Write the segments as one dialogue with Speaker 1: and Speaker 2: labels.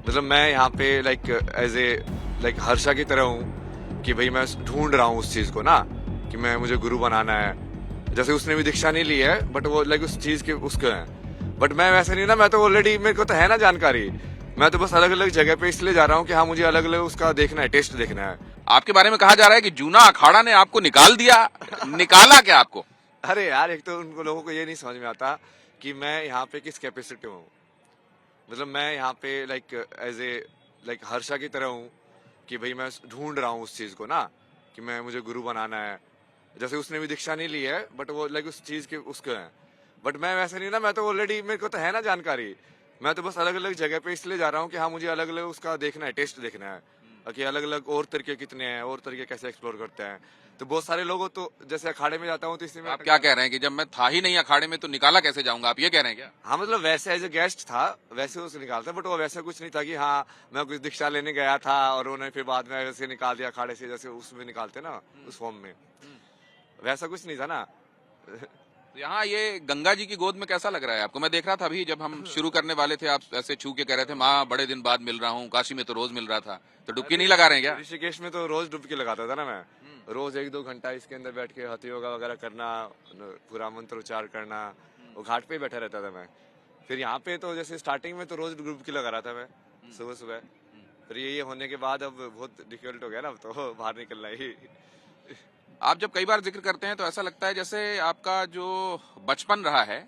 Speaker 1: मतलब मैं यहाँ पे एज ए हर्षा की तरह हूँ कि भाई मैं ढूंढ रहा हूँ उस चीज को ना, कि मैं मुझे गुरु बनाना है। जैसे उसने भी दीक्षा नहीं ली है बट वो उस चीज के उसके हैं, बट मैं वैसे नहीं ना, मैं तो ऑलरेडी मेरे को तो है ना जानकारी। मैं तो बस अलग अलग जगह पे इसलिए जा रहा हूँ कि हाँ मुझे अलग अलग उसका देखना है, टेस्ट देखना है।
Speaker 2: आपके बारे में कहा जा रहा है कि जूना अखाड़ा ने आपको निकाल दिया। निकाला क्या आपको?
Speaker 1: अरे यार, एक तो उनको लोगों को ये नहीं समझ में आता कि मैं यहाँ पे किस कैपेसिटी में हूँ। मतलब मैं यहाँ पे एज ए हर्षा की तरह हूँ कि भाई मैं ढूंढ रहा हूँ उस चीज को ना, कि मैं मुझे गुरु बनाना है। जैसे उसने भी दीक्षा नहीं ली है बट वो उस चीज के उसके हैं, बट मैं वैसे नहीं ना, मैं तो ऑलरेडी मेरे को तो है ना जानकारी। मैं तो बस अलग अलग जगह पे इसलिए जा रहा हूँ कि हाँ मुझे अलग अलग उसका देखना है, टेस्ट देखना है, कि अलग अलग और तरीके कितने हैं, और तरीके कैसे एक्सप्लोर करते हैं। तो बहुत सारे लोगों तो जैसे अखाड़े में जाता हूँ तो इसलिए मैं
Speaker 2: आप क्या कह रहे हैं कि जब मैं था ही नहीं अखाड़े में तो निकाला कैसे जाऊंगा, आप ये कह रहे हैं क्या?
Speaker 1: हाँ मतलब वैसे एज ए गेस्ट था, वैसे उसे निकालता, बट वो वैसा कुछ नहीं था कि हाँ मैं कुछ दीक्षा लेने गया था और उन्होंने फिर बाद में वैसे निकाल दिया अखाड़े से, जैसे उसमें निकालते ना उस फॉर्म में। वैसा कुछ नहीं था ना।
Speaker 2: तो यहाँ ये गंगा जी की गोद में कैसा लग रहा है आपको? मैं देख रहा था अभी जब हम शुरू करने वाले थे, आप ऐसे छू के कह रहे थे माँ बड़े दिन बाद मिल रहा हूँ, काशी में तो रोज मिल रहा था, तो डुबकी नहीं लगा रहे हैं क्या?
Speaker 1: ऋषिकेश में तो रोज डुबकी लगाता था ना मैं। रोज 1-2 घंटा इसके अंदर बैठ के हथ योगा वगैरह करना, पूरा मंत्र उच्चार करना, वो घाट पे ही बैठा रहता था मैं। फिर यहाँ पे तो जैसे स्टार्टिंग में तो रोज डुबकी लगा रहा था मैं, सुबह सुबह। फिर ये होने के बाद अब बहुत डिफिकल्ट हो गया ना, अब तो बाहर निकलना ही।
Speaker 2: आप जब कई बार जिक्र करते हैं तो ऐसा लगता है जैसे आपका जो बचपन रहा है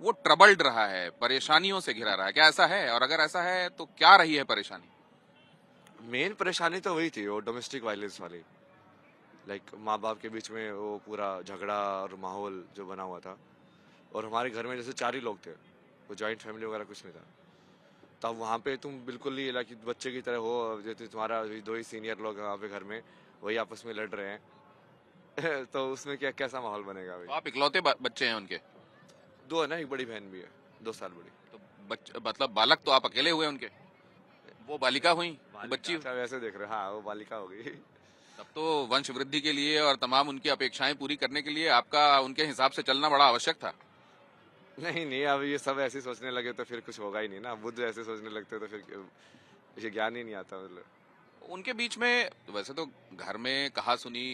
Speaker 2: वो ट्रबल्ड रहा है, परेशानियों से घिरा रहा है। क्या ऐसा है? और अगर ऐसा है तो क्या रही है परेशानी?
Speaker 1: मेन परेशानी तो वही थी, वो डोमेस्टिक वायलेंस वाली। माँ बाप के बीच में वो पूरा झगड़ा और माहौल जो बना हुआ था। और हमारे घर में जैसे 4 ही लोग थे, वो जॉइंट फैमिली वगैरह कुछ नहीं था। तब वहाँ पे तुम बिल्कुल ही बच्चे की तरह हो, जैसे तुम्हारा 2 ही सीनियर लोग वहाँ पे घर में, वही आपस में लड़ रहे हैं। तो उसमें क्या कैसा माहौल बनेगा
Speaker 2: तो
Speaker 1: भाई।
Speaker 2: आप इकलौते बच्चे हैं उनके?
Speaker 1: 2 है ना, एक बड़ी बहन भी है, 2 साल बड़ी।
Speaker 2: तो मतलब बालक तो आप अकेले हुए उनके? वो बालिका हुई, वो बच्ची
Speaker 1: बालिका,
Speaker 2: हुई।
Speaker 1: अच्छा वैसे देख रहे हो, हाँ वो बालिका हो गई।
Speaker 2: तब तो वंश वृद्धि के लिए और तमाम उनकी अपेक्षाएं पूरी करने के लिए आपका उनके हिसाब से चलना बड़ा आवश्यक था।
Speaker 1: नहीं नहीं, अब ये सब ऐसे सोचने लगे तो फिर कुछ होगा ही नहीं ना। बुद्ध ऐसे सोचने लगते तो फिर ये ज्ञान ही नहीं आता मतलब।
Speaker 2: उनके बीच में वैसे तो घर में कहा सुनी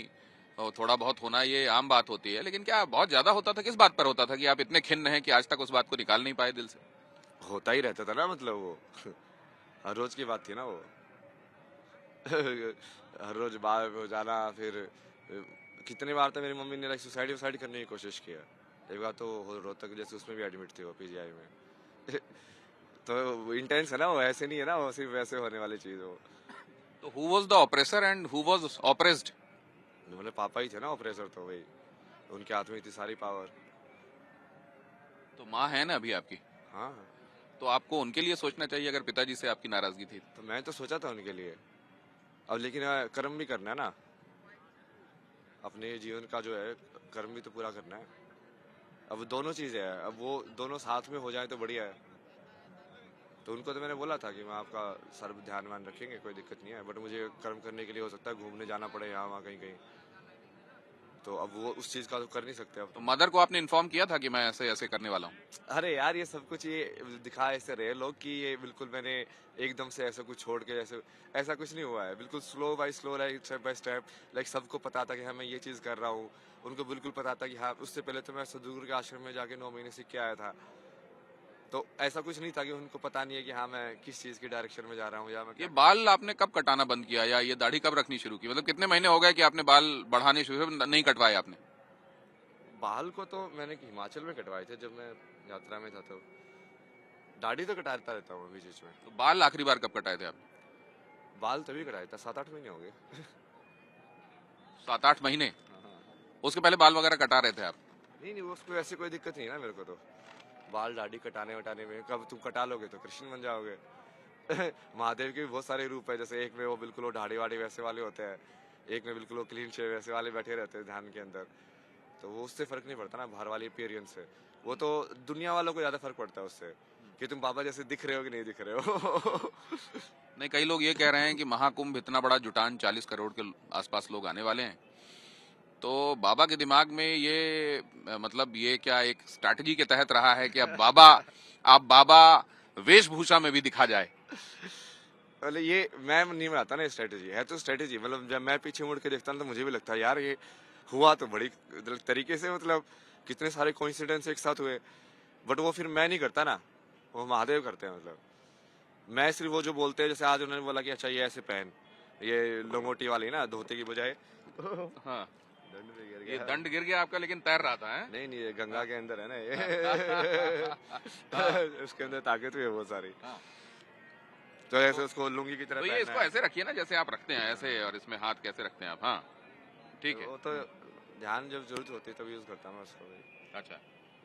Speaker 2: और थोड़ा बहुत होना ये आम बात होती है, लेकिन क्या बहुत ज्यादा होता था? किस बात पर होता था कि आप इतने खिन्न हैं कि आज तक उस बात को निकाल नहीं पाए दिल से?
Speaker 1: होता ही रहता था ना, मतलब वो हर रोज की बात थी ना वो। हर रोज बाहर हो जाना। फिर कितनी बार तो मेरी मम्मी ने सुसाइड वुसाइड करने की कोशिश किया। एक बार तो रोहतक जैसे उसमें भी एडमिट थी वो, पीजीआई में। तो इंटेंस है ना वो, ऐसे नहीं है ना वो सिर्फ वैसे होने वाली चीज वो।
Speaker 2: तो who was the oppressor and who was oppressed?
Speaker 1: मतलब पापा ही थे ना ऑपरेसर, तो वही उनके हाथ में थी सारी पावर।
Speaker 2: तो माँ है ना अभी आपकी,
Speaker 1: हाँ।
Speaker 2: तो आपको उनके लिए सोचना चाहिए अगर पिताजी से आपकी नाराजगी थी।
Speaker 1: तो मैं तो सोचा था उनके लिए, अब लेकिन कर्म भी करना है ना, अपने जीवन का जो है कर्म भी तो पूरा करना है। अब दोनों चीजें है, अब वो दोनों साथ में हो जाए तो बढ़िया है। तो उनको तो मैंने बोला था कि मैं आपका सर्व ध्यान वान रखेंगे, कोई दिक्कत नहीं है, बट मुझे कर्म करने के लिए हो सकता है घूमने जाना पड़े यहाँ वहाँ कहीं कहीं। तो अब वो उस चीज का तो कर नहीं सकते अब।
Speaker 2: तो मदर को आपने इन्फॉर्म किया था कि मैं ऐसे ऐसे करने वाला हूँ?
Speaker 1: अरे यार, ये सब कुछ ये दिखा ऐसे रहे लोग कि ये बिल्कुल मैंने एकदम से ऐसा कुछ छोड़ के जैसे, ऐसा कुछ नहीं हुआ है। बिल्कुल slow by slow, step by step. सबको पता था कि हाँ मैं ये चीज कर रहा हूँ। उनको बिल्कुल पता था कि हाँ, उससे पहले तो मैं सदगुरु के आश्रम में जाके 9 महीने सीख के आया था। तो ऐसा कुछ नहीं था कि उनको पता नहीं है कि हाँ मैं किस चीज की डायरेक्शन में जा रहा हूँ या मैं
Speaker 2: ये
Speaker 1: क्या।
Speaker 2: बाल आपने कब कटाना बंद किया या ये दाढ़ी कब रखनी शुरू की? मतलब कितने महीने हो गए कि आपने बाल बढ़ाने शुरू नहीं कटवाए आपने?
Speaker 1: बाल को तो मैंने हिमाचल में कटवाए थे जब मैं यात्रा में था। तो दाढ़ी तो कटाता रहता हूँ बीच बीच में।
Speaker 2: तो बाल आखिरी बार कब कटाए थे आपने?
Speaker 1: बाल तभी कटाया था, 7-8 महीने हो गए।
Speaker 2: 7-8 महीने?
Speaker 1: हाँ।
Speaker 2: उसके पहले बाल वगैरह कटा रहे थे आप?
Speaker 1: नहीं नहीं, उसको ऐसी कोई दिक्कत नहीं है ना मेरे को तो। बाल दाढ़ी कटाने वटाने में कब तुम कटा लोगे तो कृष्ण बन जाओगे। महादेव के भी बहुत सारे रूप है, जैसे एक में वो बिल्कुल वो दाढ़ी वाड़ी वैसे वाले होते हैं, एक में बिल्कुल वो क्लीन शेव वैसे वाले बैठे रहते हैं ध्यान के अंदर। तो वो उससे फर्क नहीं पड़ता ना बाहर वाली अपीयरेंस से। वो तो दुनिया वालों को ज्यादा फर्क पड़ता है उससे, कि तुम बाबा जैसे दिख रहे हो कि नहीं दिख रहे हो।
Speaker 2: नहीं, कई लोग ये कह रहे हैं कि महाकुंभ इतना बड़ा जुटान 40 करोड़ के आसपास लोग आने वाले हैं, तो बाबा के दिमाग में ये मतलब ये क्या एक स्ट्रैटेजी के तहत रहा है कि अब बाबा वेशभूषा में भी दिखा जाए?
Speaker 1: मतलब ये मैं नहीं बनाता ना, स्ट्रेटेजी है तो स्ट्रेटेजी, मतलब जब मैं पीछे मुड़ के देखता हूँ तो मुझे भी लगता है यार ये हुआ तो बड़ी तरीके से, मतलब कितने सारे कोइंसिडेंस एक साथ हुए, बट वो फिर मैं नहीं करता ना, वो महादेव करते हैं। मतलब मैं सिर्फ वो जो बोलते हैं, जैसे आज उन्होंने बोला कि अच्छा ये ऐसे पहन, ये लंगोटी वाली ना धोती की बजाय
Speaker 2: हाँ,
Speaker 1: दंड पे गिर
Speaker 2: ये
Speaker 1: गया।
Speaker 2: दंड गिर गया आपका, लेकिन तैर रहा था, है?
Speaker 1: नहीं नहीं, ये गंगा के अंदर है ना ये उसके अंदर ताकत भी है बहुत सारी,
Speaker 2: हाँ।
Speaker 1: तो ऐसे उसको लुंगी की तरह
Speaker 2: तो ये
Speaker 1: पहनना
Speaker 2: इसको
Speaker 1: है।
Speaker 2: ऐसे रखिए ना जैसे आप रखते हैं ऐसे, और इसमें हाथ कैसे रखते हैं आप? हाँ, ठीक है।
Speaker 1: वो तो ध्यान जब जरूरत होती है तब यूज करता हूँ मैं उसको भी।
Speaker 2: अच्छा,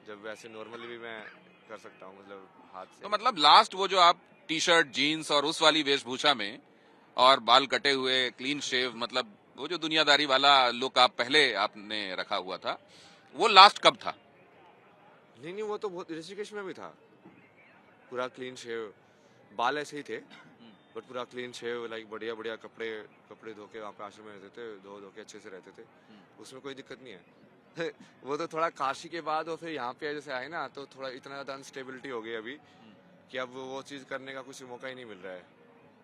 Speaker 1: जब वैसे नॉर्मली भी मैं कर सकता हूँ, मतलब हाथ से।
Speaker 2: तो मतलब लास्ट वो जो आप टी शर्ट जीन्स और उस वाली वेशभूषा में और बाल कटे हुए क्लीन शेव, मतलब वो जो दुनियादारी वाला लुक आप पहले आपने रखा हुआ था, वो लास्ट कब था?
Speaker 1: नहीं नहीं, वो तो बहुत ऋषिकेश में भी था, पूरा क्लीन शेव, बाल ऐसे ही थे बट पूरा क्लीन शेव, लाइक बढ़िया बढ़िया कपड़े कपड़े धो के वहाँ पे आश्रम में रहते थे, धो के अच्छे से रहते थे, उसमें कोई दिक्कत नहीं है। वो तो थोड़ा काशी के बाद और फिर यहाँ पे जैसे आए ना, तो थोड़ा इतना ज्यादा अनस्टेबिलिटी हो गई अभी कि अब वो चीज करने का कुछ मौका ही नहीं मिल रहा है।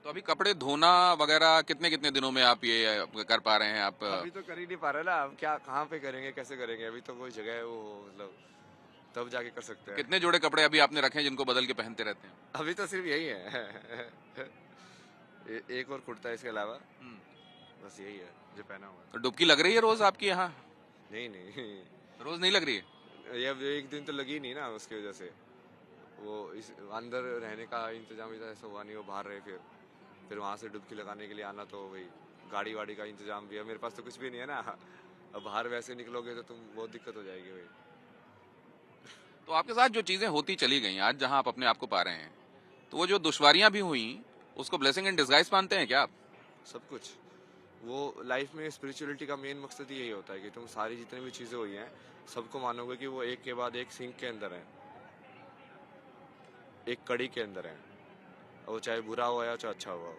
Speaker 2: तो अभी कपड़े धोना वगैरह कितने कितने दिनों में आप ये कर पा रहे हैं आप?
Speaker 1: अभी तो कर ही नहीं पा रहे ना, अब क्या कहाँ पे करेंगे, कैसे करेंगे, अभी तो कोई जगह है वो, मतलब तब जाके कर सकते हैं।
Speaker 2: कितने जोड़े कपड़े अभी आपने रखे हैं जिनको बदल के पहनते रहते हैं?
Speaker 1: अभी तो सिर्फ यही है। एक और कुर्ता है इसके अलावा, बस यही है जो पहना हुआ
Speaker 2: तो डुबकी लग रही है रोज आपकी यहाँ?
Speaker 1: है। नहीं नहीं,
Speaker 2: रोज नहीं लग रही है?
Speaker 1: ये अब एक दिन तो लगी नहीं ना, उसकी वजह से वो इस अंदर रहने का इंतजाम इधर ऐसा हुआ नहीं, वो बाहर रहे, फिर वहाँ से डुबकी लगाने के लिए आना, तो वही गाड़ी वाड़ी का इंतजाम भी है, मेरे पास तो कुछ भी नहीं है ना। अब बाहर वैसे निकलोगे तो तुम बहुत दिक्कत हो जाएगी भाई।
Speaker 2: तो आपके साथ जो चीजें होती चली गई आज जहां आप अपने आप को पा रहे हैं, तो वो जो दुश्वारियां भी हुई उसको ब्लेसिंग इन डिस्गाइज मानते हैं क्या आप?
Speaker 1: सब कुछ, वो लाइफ में स्पिरिचुअलिटी का मेन मकसद ही यही होता है कि तुम सारी जितनी भी चीज़ें हुई हैं सबको मानोगे कि वो एक के बाद एक सिंक के अंदर है, एक कड़ी के अंदर है, और वो चाहे बुरा हुआ या चाहे अच्छा हुआ हो।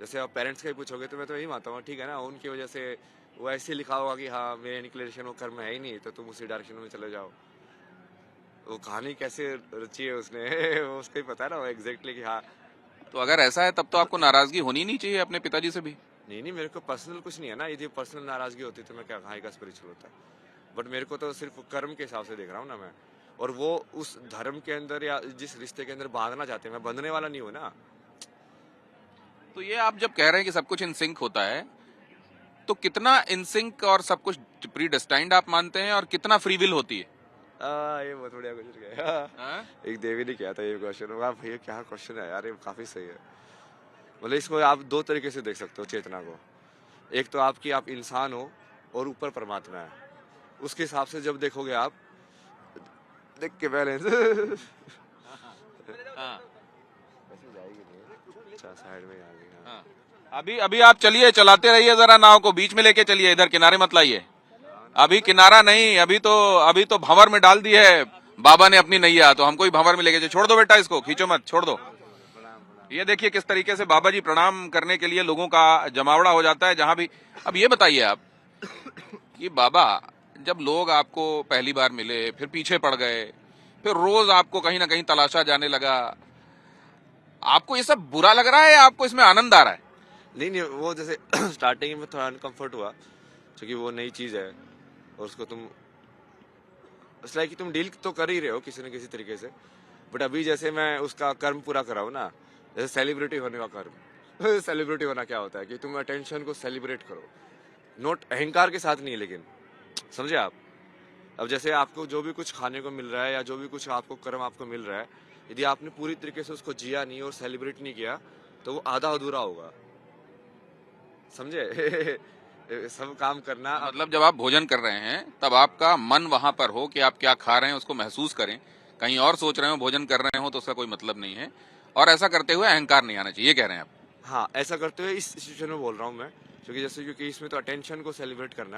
Speaker 1: जैसे आप पेरेंट्स का ही पूछोगे तो मैं तो यही मानता हूँ, ठीक है ना, उनकी वजह से वो ऐसे लिखा होगा कि हाँ मेरे इंक्लिनेशन वो कर्म है ही नहीं, तो तुम उसी डायरेक्शन में चले जाओ। वो कहानी कैसे रची है उसने वो उसको ही पता है ना, वो एग्जैक्टली कि हाँ।
Speaker 2: तो अगर ऐसा है तब तो आपको नाराजगी होनी नहीं चाहिए अपने पिताजी से भी?
Speaker 1: नहीं मेरे को पर्सनल कुछ नहीं है ना, यदि पर्सनल नाराजगी होती तो मैं क्या कहाँ का स्पिरिचुअल होता, बट मेरे को तो सिर्फ कर्म के हिसाब से देख रहा हूँ ना मैं, और वो उस धर्म के अंदर या जिस रिश्ते के अंदर बांधना चाहते हैं, मैं बंधने वाला नहीं हूँ ना।
Speaker 2: तो ये आप जब कह रहे हैं कि सब कुछ इन सिंक होता है, तो कितना इन सिंक और सब कुछ प्री डेस्टाइंड आप मानते हैं, और कितना फ्री विल होती है?
Speaker 1: ये बहुत बढ़िया क्वेश्चन है।
Speaker 2: हाँ?
Speaker 1: एक देवी ने किया था ये क्वेश्चन, वाह भैया क्या क्वेश्चन है यार, ये काफी सही है। मतलब इसको आप दो तरीके से देख सकते हो चेतना को, एक तो आपकी आप इंसान हो और ऊपर परमात्मा है, उसके हिसाब से जब देखोगे आप, देख के बैलेंस
Speaker 2: हाँ।
Speaker 1: जाएगी नहीं, अच्छा साइड में आ गई। हाँ।
Speaker 2: हाँ। अभी अभी आप चलिए, चलाते रहिए जरा नाव को, बीच में लेके चलिए, इधर किनारे मत लाइए। अभी किनारा नहीं, अभी तो भंवर में डाल दी है बाबा ने अपनी नैया, तो हमको ही भंवर में लेके छोड़ दो बेटा, इसको खींचो मत, छोड़ दो। ये देखिए किस तरीके से बाबा जी प्रणाम करने के लिए लोगों का जमावड़ा हो जाता है जहां भी। अब ये बताइए आप कि बाबा, जब लोग आपको पहली बार मिले, फिर पीछे पड़ गए, फिर रोज आपको कहीं ना कहीं तलाशा जाने लगा, आपको ये सब बुरा लग रहा है या आपको इसमें आनंद आ रहा है?
Speaker 1: नहीं वो जैसे स्टार्टिंग में थोड़ा अनकंफर्ट हुआ, क्योंकि वो नई चीज है और उसको तुम कि तुम डील तो कर ही रहे हो किसी न किसी तरीके से, बट अभी जैसे मैं उसका कर्म पूरा कराऊँ ना, जैसे सेलिब्रिटी होने का कर्म सेलिब्रिटी होना क्या होता है कि तुम अटेंशन को सेलिब्रेट करो, नोट अहंकार के साथ नहीं, लेकिन समझे आप। अब जैसे आपको जो भी कुछ खाने को मिल रहा है या जो भी कुछ आपको कर्म आपको मिल रहा है, यदि आपने पूरी तरीके से उसको जिया नहीं और सेलिब्रेट नहीं किया तो वो आधा अधूरा होगा, समझे। सब काम करना,
Speaker 2: मतलब जब आप भोजन कर रहे हैं तब आपका मन वहां पर हो कि आप क्या खा रहे हैं उसको महसूस करें, कहीं और सोच रहे हो भोजन कर रहे हो तो उसका कोई मतलब नहीं है, और ऐसा करते हुए अहंकार नहीं आना चाहिए, ये कह रहे हैं आप?
Speaker 1: हाँ ऐसा करते हुए इस सिचुएशन में बोल रहा हूँ मैं, क्योंकि इसमें तो अटेंशन को सेलिब्रेट करना है।